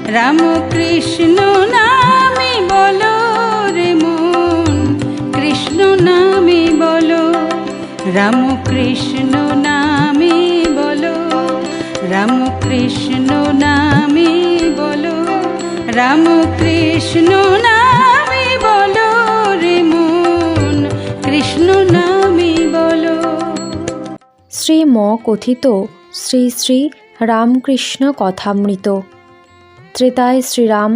রাম কৃষ্ণ নামে বলো রে মন, কৃষ্ণ নামে বলো, রাম কৃষ্ণ নামে বলো, রাম কৃষ্ণ নামে বলো, রাম কৃষ্ণ নামে বলো রে মন, কৃষ্ণ নামে বলো। শ্রীম কথিত শ্রী শ্রী রামকৃষ্ণ কথামৃত। ত্রেতায় শ্রীরাম,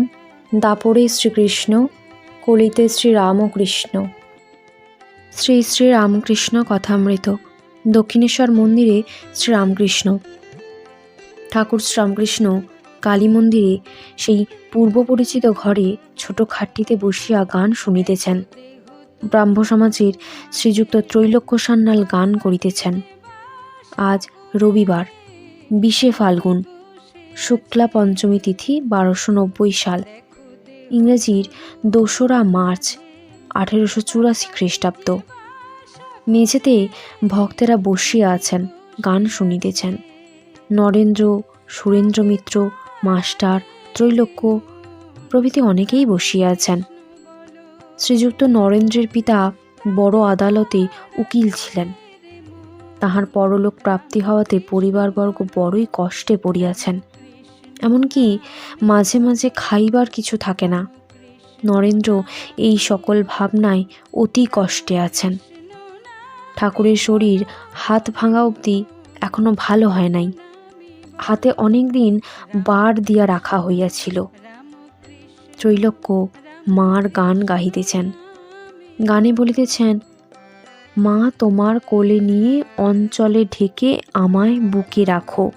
দাপরে শ্রীকৃষ্ণ, কলিতে শ্রীরামকৃষ্ণ। শ্রী শ্রী রামকৃষ্ণ কথামৃত। দক্ষিণেশ্বর মন্দিরে শ্রীরামকৃষ্ণ। ঠাকুর শ্রীরামকৃষ্ণ কালী মন্দিরে সেই পূর্ব পরিচিত ঘরে ছোট খাটটিতে বসিয়া গান শুনিতেছেন। ব্রাহ্ম সমাজের শ্রীযুক্ত ত্রৈলোক্য সান্যাল গান করিতেছেন। আজ রবিবার 20শে ফাল্গুন, শুক্লা পঞ্চমী তিথি, 1290 সাল। ইংরেজির 2রা মার্চ 1884 খ্রিস্টাব্দ। মেঝেতে ভক্তেরা বসিয়া আছেন, গান শুনিতেছেন। নরেন্দ্র, সুরেন্দ্র মিত্র, মাস্টার, ত্রৈলোক্য প্রভৃতি অনেকেই বসিয়া আছেন। শ্রীযুক্ত নরেন্দ্রের পিতা বড় আদালতে উকিল ছিলেন। তাহার পরলোক প্রাপ্তি হওয়াতে পরিবারবর্গ বড়ই কষ্টে পড়িয়াছেন। এমনকি মাঝে মাঝে খাইবার কিছু থাকে না। নরেন্দ্র এই সকল ভাবনায় অতি কষ্টে আছেন। ঠাকুরের শরীর হাত ভাঙা অবধি এখনো ভালো হয় নাই। হাতে অনেক দিন বার দিয়া রাখা হইয়াছিল। ত্রৈলোক্য মার গান গাহিতেছেন। গানে বলিতেছেন, মা তোমার কোলে নিয়ে অঞ্চলে ঢেকে আমায় বুকে রাখো।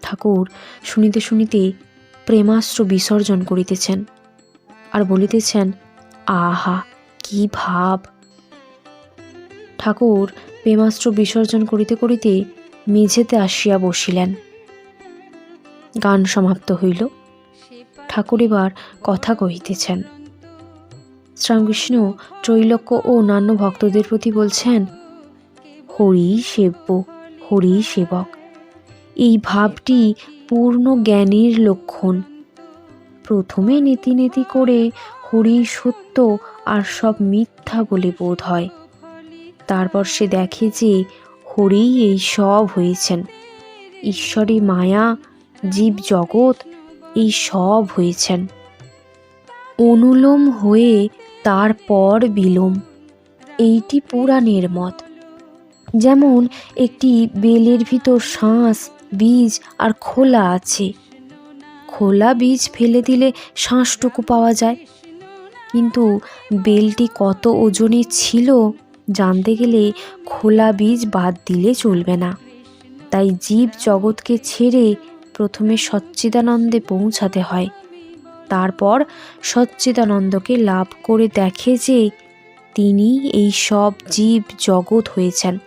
ঠাকুর শুনিতে শুনিতে প্রেমাশ্রু বিসর্জন করিতেছেন আর বলিতেছেন, আহা কি ভাব। ঠাকুর প্রেমাশ্রু বিসর্জন করিতে করিতে মেঝেতে আসিয়া বসিলেন। গান সমাপ্ত হইল। ঠাকুর এবার কথা কহিতেছেন। শ্রীরামকৃষ্ণ ত্রৈলোক্য ও অন্যান্য ভক্তদের প্রতি বলছেন, হরি সেব্য, হরি সেবক। এই ভাবটি পূর্ণ জ্ঞানের লক্ষণ। প্রথমে নীতি নীতি করে হরি সত্য আর সব মিথ্যা বলে বোধ হয়। তারপর সে দেখে যে হরিই এই সব হয়েছেন। ঈশ্বরী মায়া, জীব জগৎ এই সব হয়েছেন। অনুলোম হয়ে তারপর বিলোম, এইটি পুরাণের মত। যেমন একটি বেলের ভিতর শাঁস, বীজ আর খোলা আছে। খোলা বীজ ফেলে দিলে শাঁসটুকু পাওয়া যায়, কিন্তু বেলটি কত ওজনে ছিল জানতে গেলে খোলা বীজ বাদ দিলে চলবে না। তাই জীব জগৎকে ছেড়ে প্রথমে সচ্চিদানন্দে পৌঁছাতে হয়। তারপর সচ্চিদানন্দকে লাভ করে দেখে যে তিনি এই সব জীব জগৎ হয়েছেন।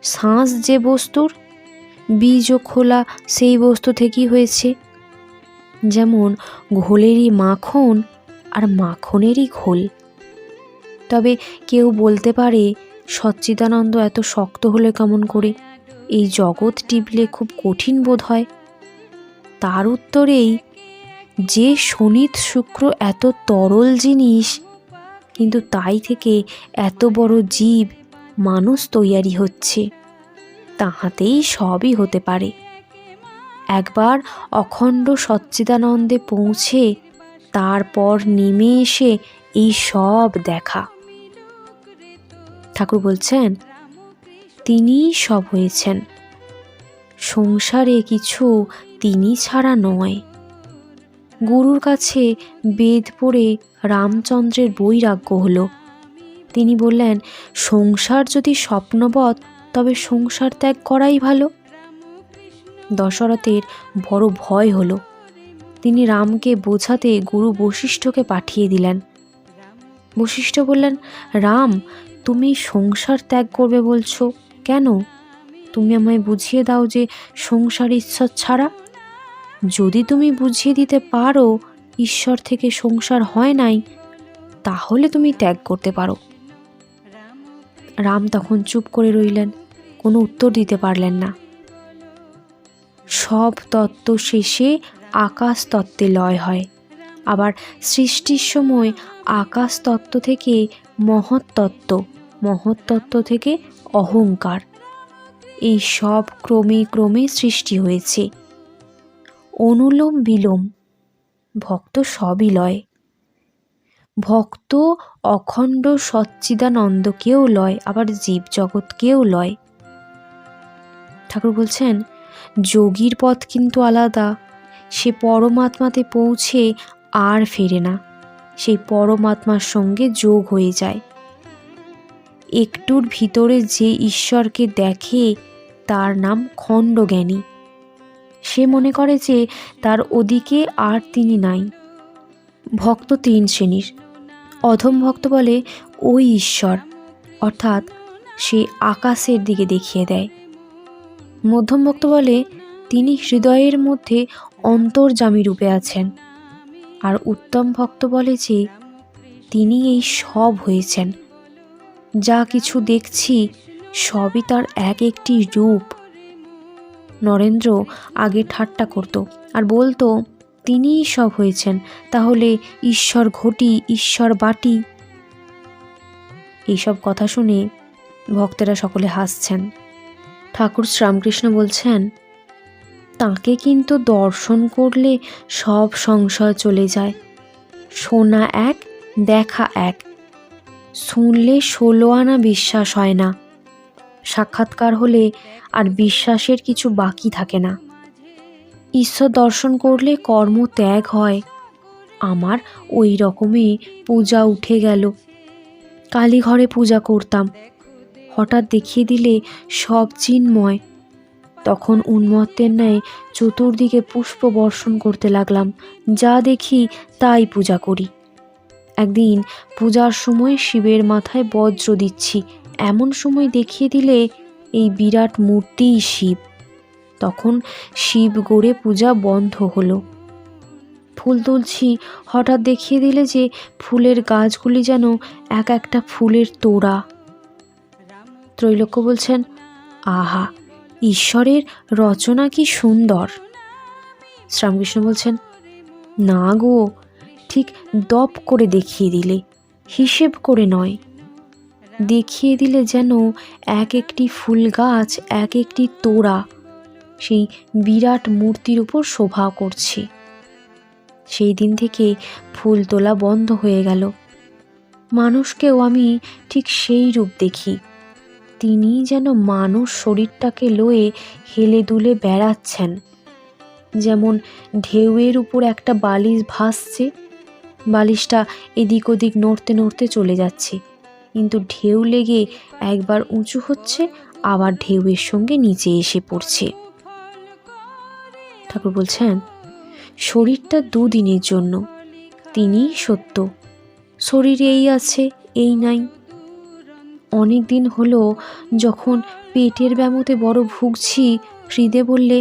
শাঁস যে বস্তুর, বীজ ও খোলা সেই বস্তু থেকেই হয়েছে। যেমন ঘোলেরই মাখন আর মাখনেরই ঘোল। তবে কেউ বলতে পারে, সচ্চিদানন্দ এত শক্ত হলে কেমন করে? এই জগৎ টিপলে খুব কঠিন বোধ হয়। তার উত্তরেই, যে শনিত শুক্র এত তরল জিনিস, কিন্তু তাই থেকে এত বড় জীব মানুষ তৈয়ারি হচ্ছে, তাহাতেই সবই হতে পারে। একবার অখণ্ড সচ্চিদানন্দে পৌঁছে তারপর নেমে এসে এই সব দেখা। ঠাকুর বলছেন, তিনিই সব হয়েছেন। সংসারে কিছু তিনি ছাড়া নয়। গুরুর কাছে বেদ পড়ে রামচন্দ্রের বৈরাগ্য হলো। তিনি বললেন, সংসার যদি স্বপ্নবৎ তবে সংসার ত্যাগ করাই ভালো। দশরথের বড় ভয় হলো। তিনি রামকে বোঝাতে গুরু বশিষ্ঠকে পাঠিয়ে দিলেন। বশিষ্ঠ বললেন, রাম, তুমি সংসার ত্যাগ করবে বলছো কেন? তুমি আমায় বুঝিয়ে দাও যে সংসার ঈশ্বর ছাড়া। যদি তুমি বুঝিয়ে দিতে পারো ঈশ্বর থেকে সংসার হয় নাই, তাহলে তুমি ত্যাগ করতে পারো। রাম তখন চুপ করে রইলেন, কোনো উত্তর দিতে পারলেন না। সব তত্ত্ব শেষে আকাশ তত্ত্বে লয় হয়। আবার সৃষ্টির সময় আকাশ তত্ত্ব থেকে মহত্তত্ত্ব, মহত্তত্ত্ব থেকে অহংকার, এই সব ক্রমে ক্রমে সৃষ্টি হয়েছে। অনুলোম বিলোম ভক্ত সবই লয়। ভক্ত অখণ্ড সচ্চিদানন্দকেও লয়, আবার জীব জগৎকেও লয়। ঠাকুর বলছেন, যোগীর পথ কিন্তু আলাদা। সে পরমাত্মাতে পৌঁছে আর ফেরে না, সেই পরমাত্মার সঙ্গে যোগ হয়ে যায়। একটুর ভিতরে যে ঈশ্বরকে দেখে তার নাম খণ্ডজ্ঞানী। সে মনে করে যে তার ওদিকে আর তিনি নাই। ভক্ত তিন শ্রেণীর। অধম ভক্ত বলে ওই ঈশ্বর, অর্থাৎ সে আকাশের দিকে দেখিয়ে দেয়। মধ্যম ভক্ত বলে তিনি হৃদয়ের মধ্যে অন্তর্যামী রূপে আছেন। আর উত্তম ভক্ত বলে যে তিনি এই সব হয়েছেন, যা কিছু দেখছি সবই তার এক একটি রূপ। নরেন্দ্র আগে ঠাট্টা করত আর বলতো তিনিই সব হয়েছেন, তাহলে ঈশ্বর ঘটি, ঈশ্বর বাটি। এইসব কথা শুনে ভক্তেরা সকলে হাসছেন। ঠাকুর শ্রীরামকৃষ্ণ বলছেন, তাকে কিন্তু দর্শন করলে সব সংশয় চলে যায়। শোনা এক, দেখা এক, শুনলে 16 আনা বিশ্বাস হয় না। সাক্ষাৎকার হলে আর বিশ্বাসের কিছু বাকি থাকে না। ঈশ্বর দর্শন করলে কর্ম ত্যাগ হয়। আমার ওই রকমই পূজা উঠে গেল। কালীঘরে পূজা করতাম, হঠাৎ দেখিয়ে দিলে সব চিন্ময়। তখন উন্মত্তের ন্যায় চতুর্দিকে পুষ্প বর্ষণ করতে লাগলাম, যা দেখি তাই পূজা করি। একদিন পূজার সময় শিবের মাথায় বজ্র দিচ্ছি, এমন সময় দেখিয়ে দিলে এই বিরাট মূর্তিই শিব। তখন শিব গড়ে পূজা বন্ধ হলো। ফুল তুলছি, হঠাৎ দেখিয়ে দিলে যে ফুলের গাছগুলি যেন এক একটা ফুলের তোড়া। ত্রৈলোক্য বলছেন, আহা, ঈশ্বরের রচনা কি সুন্দর। শ্রীরামকৃষ্ণ বলছেন, না গো, ঠিক দপ করে দেখিয়ে দিলে, হিসেব করে নয়। দেখিয়ে দিলে যেন এক একটি ফুল গাছ এক একটি তোড়া সেই বিরাট মূর্তির উপর শোভা করছে। সেই দিন থেকে ফুল তোলা বন্ধ হয়ে গেল। মানুষকেও আমি ঠিক সেই রূপ দেখি। তিনি যেন মানুষ শরীরটাকে লয়ে হেলে দুলে বেড়াচ্ছেন। যেমন ঢেউয়ের উপর একটা বালিশ ভাসছে, বালিশটা এদিক ওদিক নড়তে নড়তে চলে যাচ্ছে, কিন্তু ঢেউ লেগে একবার উঁচু হচ্ছে, আবার ঢেউয়ের সঙ্গে নিচে এসে পড়ছে। ঠাকুর বলছেন, শরীরটা দুদিনের জন্য, তিনিই সত্য। শরীর এই আছে, এই নাই। অনেক দিন হলো যখন পেটের ব্যামোতে বড় ভুগছি, হৃদে বললে,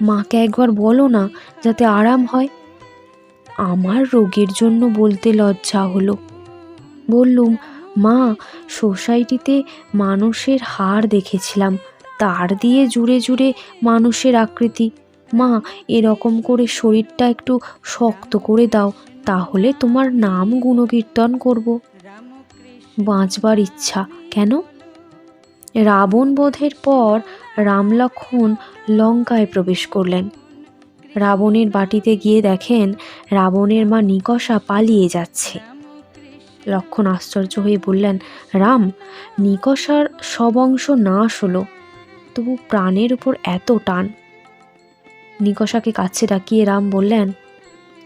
মাকে একবার বলো না, যাতে আরাম হয়। আমার রোগের জন্য বলতে লজ্জা হলো। বললুম, মা, সোসাইটিতে মানুষের হাড় দেখেছিলাম, তার দিয়ে জুড়ে জুড়ে মানুষের আকৃতি। মা, এরকম করে শরীরটা একটু শক্ত করে দাও, তাহলে তোমার নাম গুণকীর্তন করব। বাঁচবার ইচ্ছা কেন? রাবণ বধের পর রাম লক্ষ্মণ লঙ্কায় প্রবেশ করলেন। রাবণের বাটিতে গিয়ে দেখেন রাবণের মা নিকষা পালিয়ে যাচ্ছে। লক্ষ্মণ আশ্চর্য হয়ে বললেন, রাম, নিকষার সব অংশ নাশ হলো, তবু প্রাণের উপর এত টান। নিকষাকে কাছে ডাকিয়ে রাম বললেন,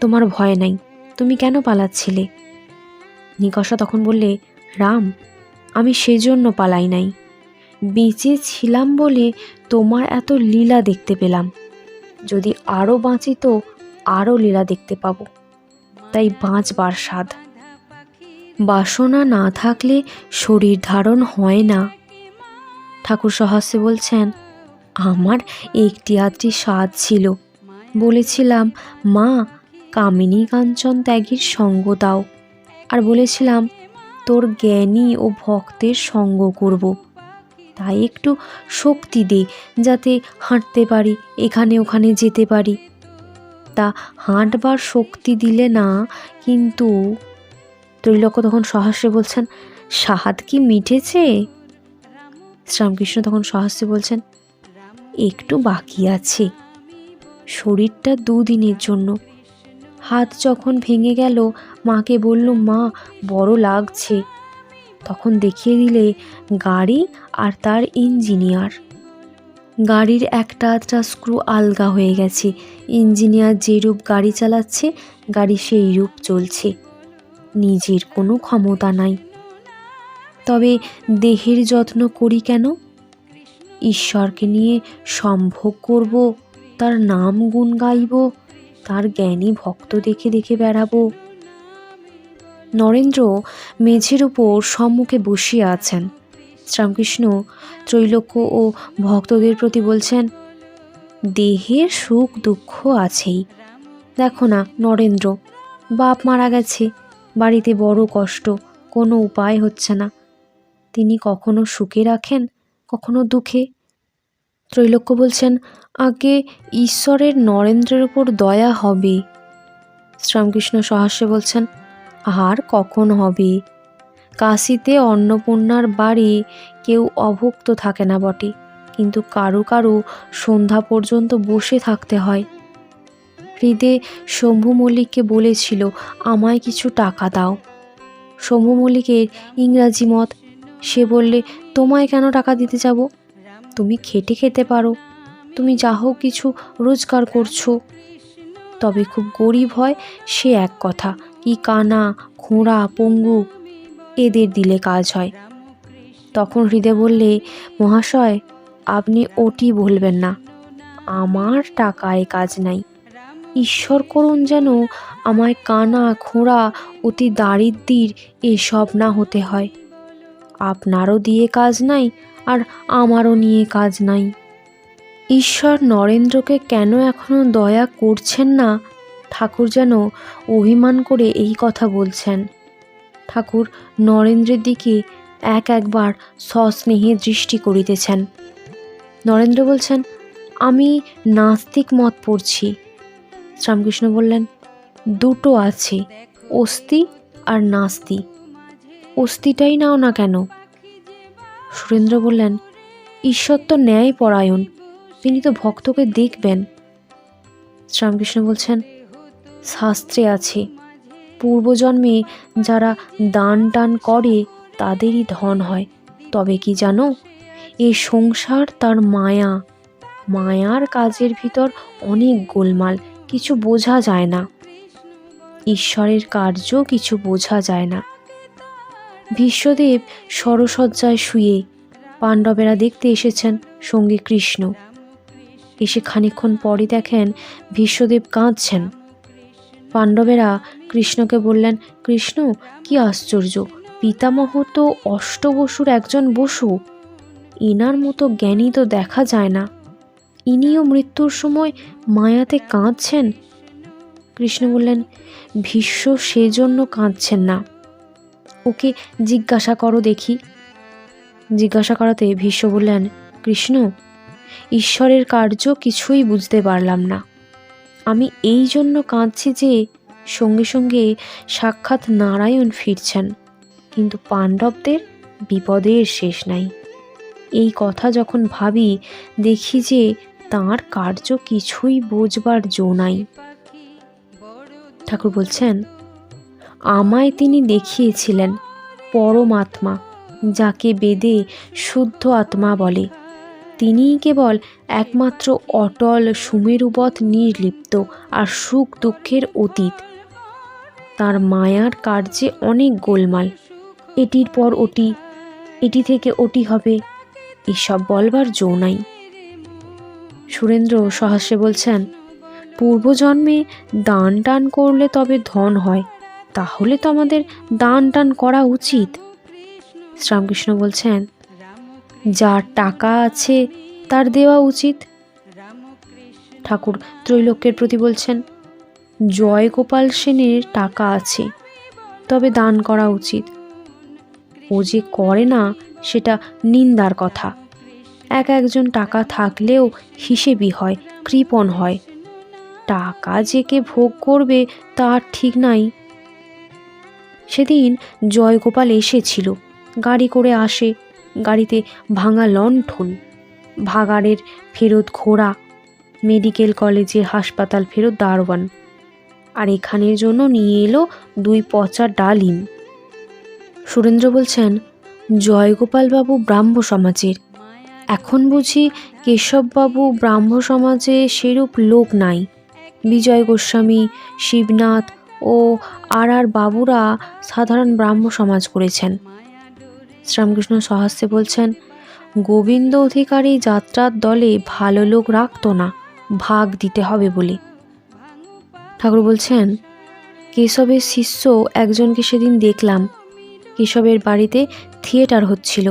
তোমার ভয় নাই, তুমি কেন পালাচ্ছিলে? নিকষা তখন বললে, রাম, আমি সেজন্য পালাই নাই, বেঁচে ছিলাম বলে তোমার এত লীলা দেখতে পেলাম। যদি আরও বাঁচি তো আরও লীলা দেখতে পাবো, তাই বাঁচবার স্বাদ। বাসনা না থাকলে শরীর ধারণ হয় না। ঠাকুর সহাস্যে বলছেন, আমার একটি আধটি স্বাদ ছিল। বলেছিলাম, মা, কামিনী কাঞ্চন ত্যাগীর সঙ্গ দাও, আর বলেছিলাম তোর জ্ঞানী ও ভক্তের সঙ্গ করব। তাই একটু শক্তি দে, যাতে হাঁটতে পারি, এখানে ওখানে যেতে পারি। তা হাঁটবার শক্তি দিলে না কিন্তু। ত্রৈলোক্য তখন সহাস্যে বলছেন, সাহাত কি মিটেছে? শ্রীরামকৃষ্ণ তখন সহাস্যে বলছেন, একটু বাকি আছে। শরীরটা 2 দিনের জন্য। হাত যখন ভেঙে গেল, মাকে বললুম, মা বড় লাগছে। তখন দেখিয়ে দিলে গাড়ি আর তার ইঞ্জিনিয়ার। গাড়ির একটা স্ক্রু আলগা হয়ে গেছে। ইঞ্জিনিয়ার যে রূপ গাড়ি চালাচ্ছে, গাড়ি সেই রূপ চলছে। নিজের কোনো ক্ষমতা নাই। তবে দেহের যত্ন করি কেন? ঈশ্বরকে নিয়ে সম্ভোগ করব, তার নাম গুণ গাইব, তার জ্ঞানী ভক্ত দেখে দেখে বেড়াবো। নরেন্দ্র মেঝের উপর সম্মুখে বসিয়া আছেন। শ্রীরামকৃষ্ণ ত্রৈলোক্য ও ভক্তদের প্রতি বলছেন, দেহের সুখ দুঃখ আছেই। দেখো না নরেন্দ্র, বাপ মারা গেছে, বাড়িতে বড় কষ্ট, কোনো উপায় হচ্ছে না। তিনি কখনো সুখে রাখেন, কখনো দুঃখে। ত্রৈলোক্য বলছেন, আগে ঈশ্বরের নরেন্দ্রের উপর দয়া হবে। শ্রীরামকৃষ্ণ সহাস্যে বলছেন, আর কখন হবে? কাশীতে অন্নপূর্ণার বাড়ি কেউ অভুক্ত থাকে না বটে, কিন্তু কারু কারু সন্ধ্যা পর্যন্ত বসে থাকতে হয়। হৃদে শম্ভু মল্লিককে বলেছিল, আমায় কিছু টাকা দাও। শম্ভু মল্লিকের ইংরাজি মত। সে বললে, তোমায় কেন টাকা দিতে যাব? তুমি খেটে খেতে পারো, তুমি যা হোক কিছু রোজগার করছো। তবে খুব গরিব হয় সে এক কথা, কি কানা, খোঁড়া, পঙ্গু, এদের দিলে কাজ হয়। তখন হৃদে বললে, মহাশয় আপনি ওটি বলবেন না, আমার টাকায় কাজ নাই। ঈশ্বর করুন যেন আমায় কানা, খোঁড়া, অতি দারিদ্র্যের এসব না হতে হয়। আপনারও দিয়ে কাজ নাই, আর আমারও নিয়ে কাজ নাই। ঈশ্বর নরেন্দ্রকে কেন এখনো দয়া করছেন না? ঠাকুর যেন অভিমান করে এই কথা বলছেন। ঠাকুর নরেন্দ্রের দিকে একবার সস্নেহে দৃষ্টি করিতেছেন। নরেন্দ্র বলছেন, আমি নাস্তিক মত পড়ছি। শ্রীরামকৃষ্ণ বললেন, দুটো আছে, অস্তি আর নাস্তি। অস্তিটাই নাও না কেন? সুরেন্দ্র বললেন, ঈশ্বর তো ন্যায় পরায়ণ, তিনি তো ভক্তকে দেখবেন। শ্রীরামকৃষ্ণ বলছেন, শাস্ত্রে আছে, পূর্বজন্মে যারা দান টান করে তাদেরই ধন হয়। তবে কি জানো, এ সংসার তার মায়া, মায়ার কাজের ভিতর অনেক গোলমাল, কিছু বোঝা যায় না। ঈশ্বরের কার্য কিছু বোঝা যায় না। ভীষ্মদেব সরসজ্জায় শুয়ে, পাণ্ডবেরা দেখতে এসেছেন, সঙ্গে কৃষ্ণ। এসে খানিকক্ষণ পরে দেখেন ভীষ্মদেব কাঁদছেন। পাণ্ডবেরা কৃষ্ণকে বললেন, কৃষ্ণ কি আশ্চর্য, পিতামহ তো অষ্টবসুর একজন বসু, এনার মতো জ্ঞানী তো দেখা যায় না, ইনিও মৃত্যুর সময় মায়াতে কাঁদছেন। কৃষ্ণ বললেন, ভীষ্ম সেজন্য কাঁদছেন না, ওকে জিজ্ঞাসা করো দেখি। জিজ্ঞাসা করাতে ভীষ্ম বললেন, কৃষ্ণ ঈশ্বরের কার্য কিছুই বুঝতে পারলাম না। আমি এই জন্য কাঁদছি যে সঙ্গে সঙ্গে সাক্ষাৎ নারায়ণ ফিরছেন, কিন্তু পাণ্ডবদের বিপদের শেষ নাই। এই কথা যখন ভাবি, দেখি যে তাঁর কার্য কিছুই বোঝবার জো নাই। ঠাকুর বলছেন, আমায় তিনি দেখিয়েছিলেন পরমাত্মা, যাকে বেদে শুদ্ধ আত্মা বলে। তিনিই কেবল একমাত্র অটল, সুমেরুবৎ নির্লিপ্ত আর সুখ দুঃখের অতীত। তার মায়ার কার্যে অনেক গোলমাল, এটির পর ওটি, এটি থেকে ওটি হবে, এসব বলবার জো নাই। সুরেন্দ্র সহাস্যে বলছেন, পূর্বজন্মে দান টান করলে তবে ধন হয়, তাহলে তো আমাদের দান টান করা উচিত। শ্রীরামকৃষ্ণ বলছেন, যার টাকা আছে তার দেওয়া উচিত। ঠাকুর ত্রৈলোক্যের প্রতি বলছেন, জয়গোপাল সেনের টাকা আছে, তবে দান করা উচিত। ও যে করে না সেটা নিন্দার কথা, একজন টাকা থাকলেও হিসেবি হয়, কৃপণ হয়। টাকা যে কে ভোগ করবে তার ঠিক নাই। সেদিন জয়গোপাল এসেছিল, গাড়ি করে আসে, গাড়িতে ভাঙা লণ্ঠন, ভাগাড়ের ফেরত ঘোড়া, মেডিকেল কলেজের হাসপাতাল ফেরত দারোয়ান, আর এখানের জন্য নিয়ে এলো 2 পচা ডালিম। সুরেন্দ্র বলছেন, জয়গোপালবাবু ব্রাহ্ম সমাজের, এখন বুঝি কেশববাবু ব্রাহ্ম সমাজে সেরূপ লোক নাই। বিজয় গোস্বামী, শিবনাথ ও আর বাবুরা সাধারণ ব্রাহ্ম সমাজ করেছেন। শ্রীরামকৃষ্ণ সহাস্যে বলছেন, গোবিন্দ অধিকারী যাত্রার দলে ভালো লোক রাখতো না, ভাগ দিতে হবে বলে। ঠাকুর বলছেন, কেশবের শিষ্য একজনকে সেদিন দেখলাম। কেশবের বাড়িতে থিয়েটার হচ্ছিল,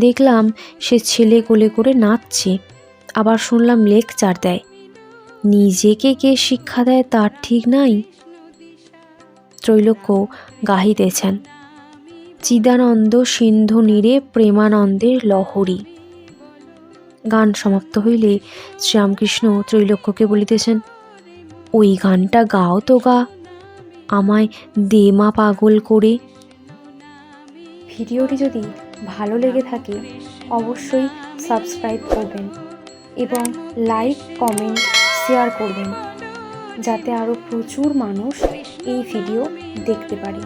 দেখলাম সে ছেলে কোলে করে নাচছে, আবার শুনলাম লেকচার দেয়। নিজেকে কে শিক্ষা দেয় তার ঠিক নাই। ত্রৈলোক্য গাহিতেছেন, চিদানন্দ সিন্ধু নীরে প্রেমানন্দের লহরী। গান সমাপ্ত হইলে শ্রীরামকৃষ্ণ ত্রৈলোক্যকে বলিতেছেন, ওই গানটা গাও তো গা, আমায় দে মা পাগল করে। ভিডিওটি যদি ভালো লেগে থাকে অবশ্যই সাবস্ক্রাইব করবেন এবং লাইক, কমেন্ট, শেয়ার করবেন, যাতে আরও প্রচুর মানুষ এই ভিডিও দেখতে পারে।